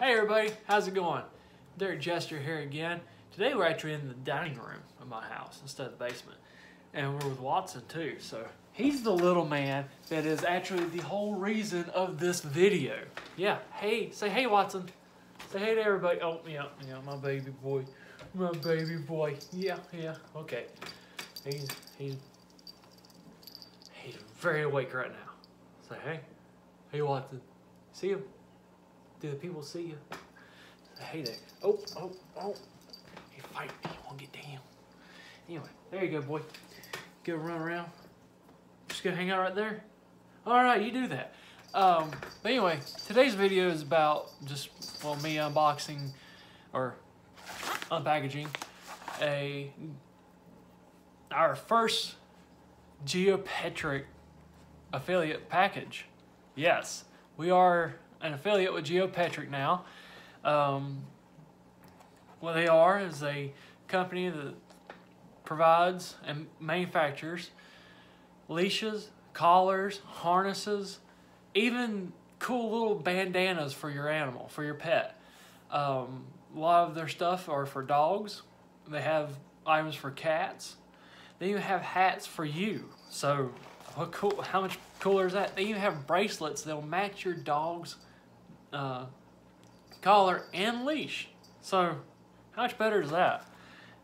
Hey everybody, how's it going? Derek Jester here again. Today we're actually in the dining room of my house instead of the basement. And we're with Watson too, so he's the little man that is actually the whole reason of this video. Yeah, hey, say hey Watson. Say hey to everybody. Oh, yeah, my baby boy. My baby boy. Yeah, okay. He's very awake right now. Say hey. Hey Watson. See him? Do the people see you? Say hey there. Oh. He fighting. He won't get down. Anyway, there you go, boy. Go run around. Just go hang out right there. All right, you do that. But anyway, today's video is about just, well, me unboxing or unpackaging our first GEOPETRIC affiliate package. Yes, we are an affiliate with GEOPETRIC now. What they are is a company that provides and manufactures leashes, collars, harnesses, even cool little bandanas for your animal, for your pet. A lot of their stuff are for dogs. They have items for cats. They even have hats for you. So what cool, how much cooler is that? They even have bracelets that'll match your dog's collar and leash. So how much better is that?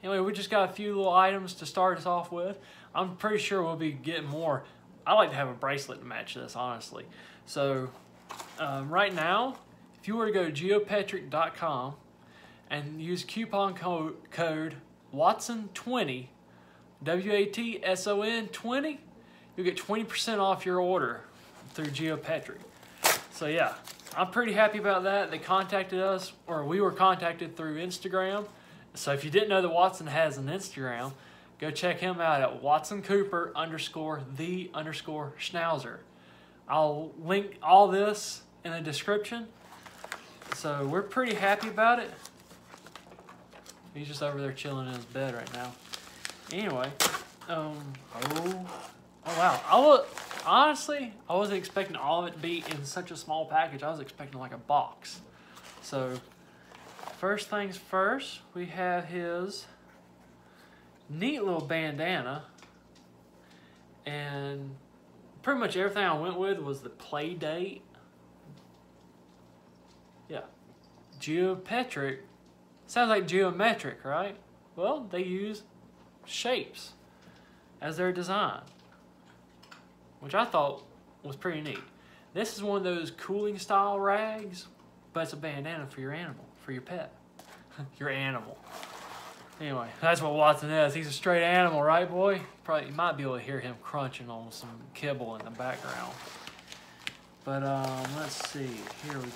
Anyway, we just got a few little items to start us off with. I'm pretty sure we'll be getting more. I like to have a bracelet to match this, honestly. So right now, if you were to go to geopetric.com and use coupon code Watson20, WATSON 20, you'll get 20% off your order through GEOPETRIC. So yeah, I'm pretty happy about that. They contacted us, or we were contacted through Instagram. So if you didn't know that Watson has an Instagram, go check him out at WatsonCooper_the_Schnauzer. I'll link all this in the description. So we're pretty happy about it. He's just over there chilling in his bed right now. Anyway, oh wow. Honestly, I wasn't expecting all of it to be in such a small package. I was expecting like a box. So first things first, we have his neat little bandana. And pretty much everything I went with was the play date. Yeah. GEOPETRIC. Sounds like geometric, right? Well, they use shapes as their design, which I thought was pretty neat. This is one of those cooling style rags, but it's a bandana for your animal, for your pet. Your animal. Anyway, that's what Watson is. He's a straight animal, right, boy? Probably, you might be able to hear him crunching on some kibble in the background. But let's see. Here we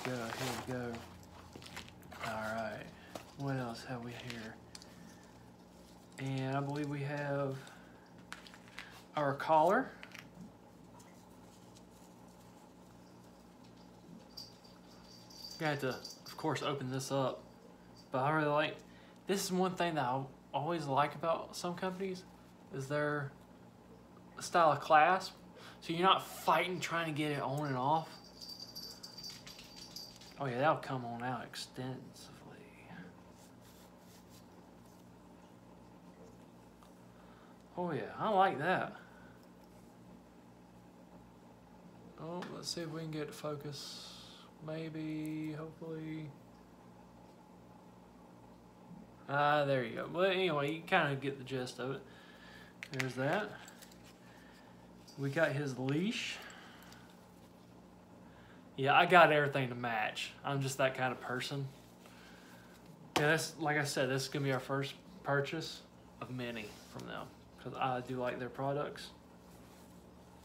go. All right. What else have we here? And I believe we have our collar. You have to, of course, open this up. But I really like, this is one thing that I always like about some companies, is their style of clasp. So you're not fighting trying to get it on and off. Oh yeah, that'll come on out extensively. Oh yeah, I like that. Oh, let's see if we can get it to focus. Maybe, hopefully. There you go. Well, anyway, you kind of get the gist of it. There's that. We got his leash. Yeah, I got everything to match. I'm just that kind of person. Yeah, that's, like I said, this is going to be our first purchase of many from them, because I do like their products.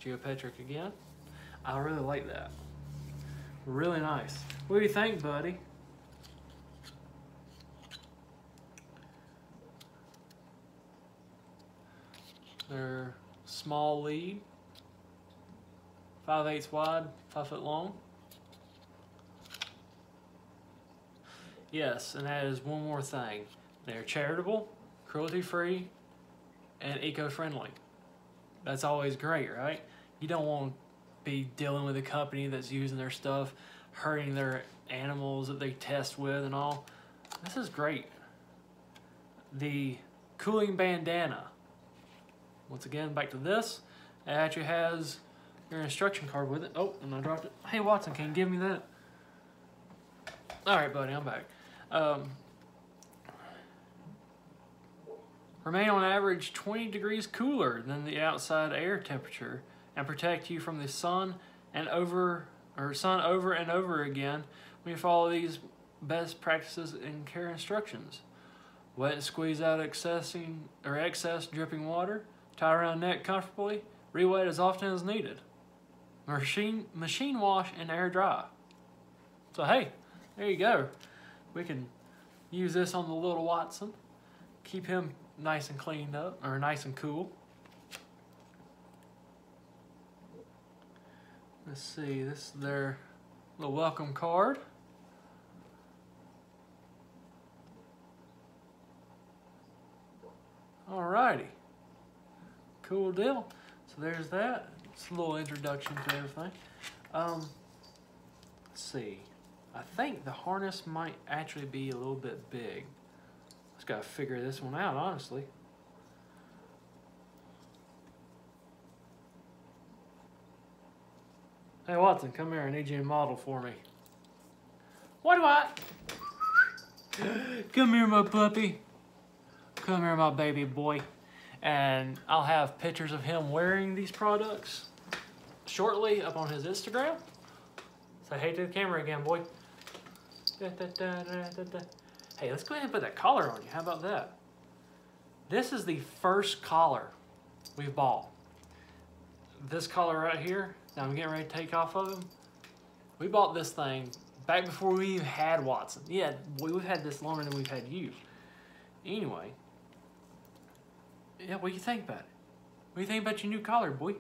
GEOPETRIC again. I really like that. Really nice. What do you think, buddy? They're small lead, 5/8 wide, 5 foot long. Yes, and that is one more thing. They're charitable, cruelty-free, and eco-friendly. That's always great, right? You don't want to be dealing with a company that's using their stuff, hurting their animals that they test with and all. This is great. The cooling bandana. Once again, back to this. It actually has your instruction card with it. Oh, and I dropped it. Hey Watson, can you give me that? All right, buddy, I'm back. Remain on average 20 degrees cooler than the outside air temperature and protect you from the sun and over and over again when you follow these best practices and care instructions. Wet and squeeze out excess dripping water. Tie around neck comfortably. Re-wet as often as needed. Machine wash and air dry. So hey, there you go. We can use this on the little Watson. Keep him nice and cleaned up, or nice and cool. Let's see, this is their little welcome card. Alrighty, cool deal. So there's that. It's a little introduction to everything. Let's see. I think the harness might actually be a little bit big. Just gotta figure this one out, honestly. Hey Watson, come here. I need you to model for me. What do I? Come here, my puppy. Come here, my baby boy. And I'll have pictures of him wearing these products shortly up on his Instagram. Say hey to the camera again, boy. Hey, let's go ahead and put that collar on you. How about that? This is the first collar we've bought. This collar right here, now I'm getting ready to take off of him. We bought this thing back before we even had Watson. Yeah, we've had this longer than we've had you. Anyway, yeah, what do you think about it? What do you think about your new collar, boy?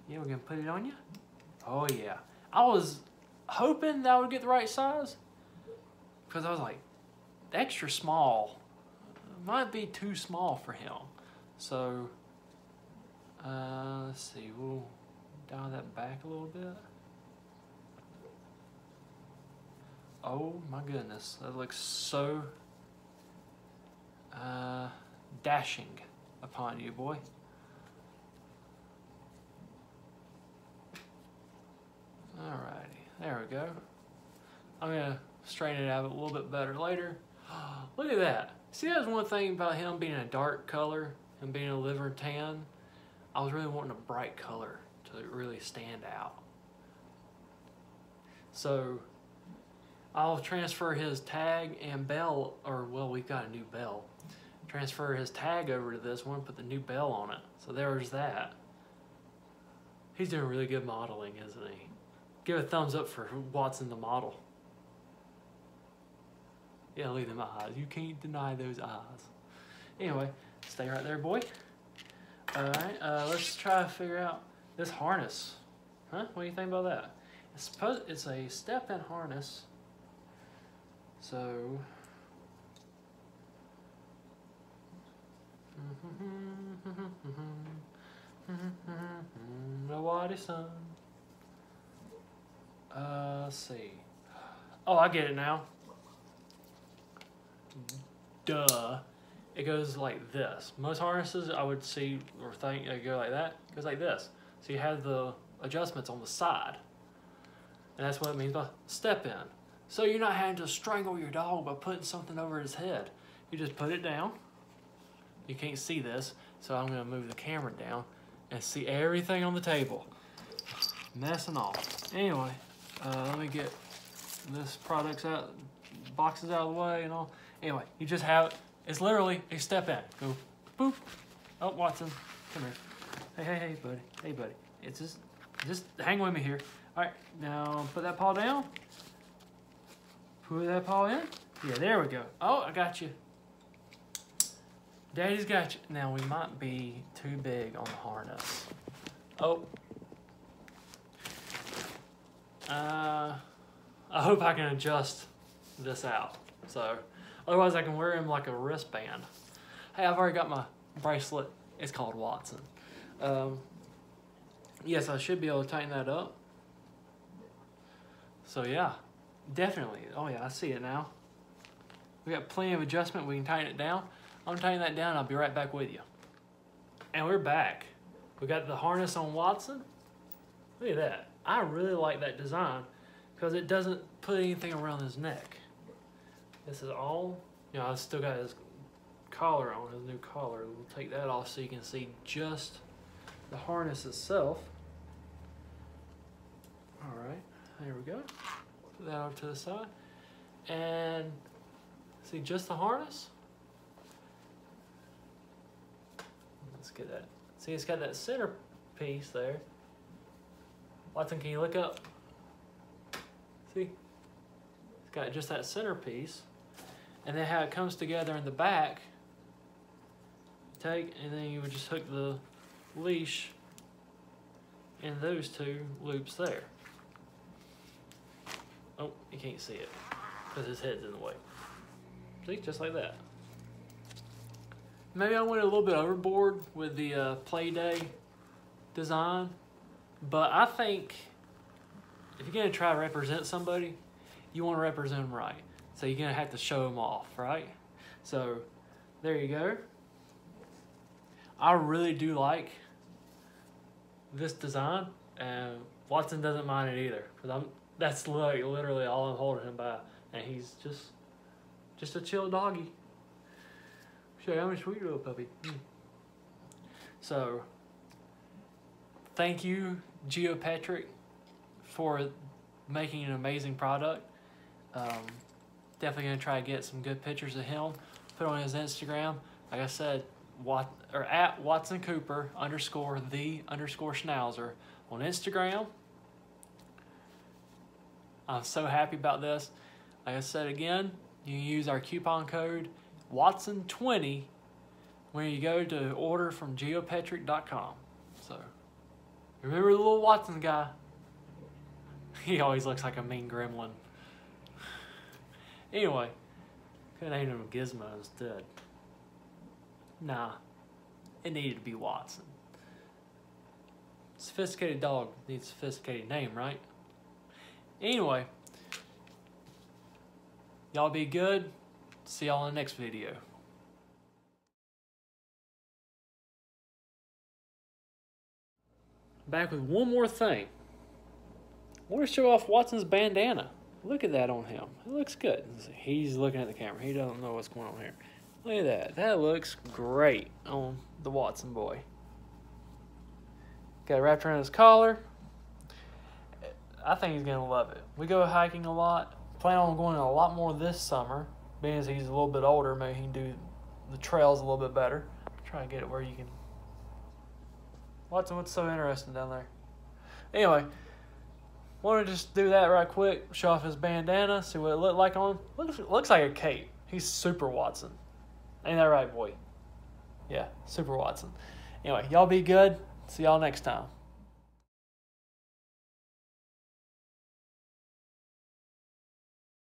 Yeah, we're gonna put it on you? Oh yeah. I was hoping that I would get the right size, because I was like, extra small might be too small for him. So, let's see, we'll dial that back a little bit. Oh my goodness, that looks so dashing upon you, boy. Alrighty, there we go. I'm gonna straighten it out a little bit better later. Look at that. See, that's one thing about him being a dark color and being a liver tan. I was really wanting a bright color to really stand out. So I'll transfer his tag and bell, or well, we've got a new bell. Transfer his tag over to this one, put the new bell on it. So there's that. He's doing really good modeling, isn't he? Give a thumbs up for Watson the model. Yeah, look at them eyes. You can't deny those eyes. Anyway, stay right there, boy. Alright, let's try to figure out this harness. Huh? What do you think about that? It's a step-in harness. So... Nobody son. Let's see. Oh, I get it now. Duh. It goes like this. Most harnesses I would see or think they go like that. It goes like this. So you have the adjustments on the side. And that's what it means by step in. So you're not having to strangle your dog by putting something over his head. You just put it down. You can't see this, so I'm gonna move the camera down and see everything on the table. Messing off. Anyway, let me get this boxes out of the way and all. Anyway, you just have, it's literally a step in. Go, boop. Oh, Watson, come here. Hey, buddy. Hey, buddy. It's just hang with me here. All right, now put that paw down. Put that paw in. Yeah, there we go. Oh, I got you. Daddy's got you. Now, we might be too big on the harness. Oh. I hope I can adjust this out. So, otherwise I can wear him like a wristband. Hey, I've already got my bracelet. It's called Watson. Yes, I should be able to tighten that up. So yeah, Definitely. Oh yeah, I see it now. We got plenty of adjustment. We can tighten it down. I'm tightening that down. I'll be right back with you. And we're back. We got the harness on Watson. Look at that. I really like that design because it doesn't put anything around his neck. This is all, you know, I've still got his collar on, his new collar. We'll take that off so you can see just the harness itself. All right, there we go. Put that over to the side. And see just the harness? Let's get that. See, it's got that center piece there. Watson, can you look up? See? It's got just that center piece. And then how it comes together in the back, take, and then you would just hook the leash in those two loops there. Oh, you can't see it because his head's in the way. See, just like that. Maybe I went a little bit overboard with the Play Day design, but I think if you're gonna try to represent somebody, you want to represent them right. So you're gonna have to show them off, right? So there you go. I really do like this design, and Watson doesn't mind it either, because that's like literally all I'm holding him by, and he's just a chill doggy. Show you how much sweet little puppy. So thank you, GEOPETRIC, for making an amazing product. Definitely gonna try to get some good pictures of him, put on his Instagram. Like I said, at Watson Cooper _the_Schnauzer on Instagram. I'm so happy about this. Like I said again, you can use our coupon code Watson20 when you go to order from geopetric.com. So remember the little Watson guy? He always looks like a mean gremlin. Anyway, could name him Gizmo instead. Nah, it needed to be Watson. Sophisticated dog needs a sophisticated name, right? Anyway, y'all be good. See y'all in the next video. Back with one more thing. I want to show off Watson's bandana. Look at that on him. It looks good. He's looking at the camera. He doesn't know what's going on here. Look at that. That looks great on the Watson boy. Got it wrapped around his collar. I think he's going to love it. We go hiking a lot. Plan on going a lot more this summer. Being as he's a little bit older, maybe he can do the trails a little bit better. Try to get it where you can. Watson, what's so interesting down there? Anyway, want to just do that right quick. Show off his bandana. See what it looked like on him. Looks like a cape. He's super Watson. Ain't that right, boy? Yeah, super Watson. Anyway, y'all be good. See y'all next time.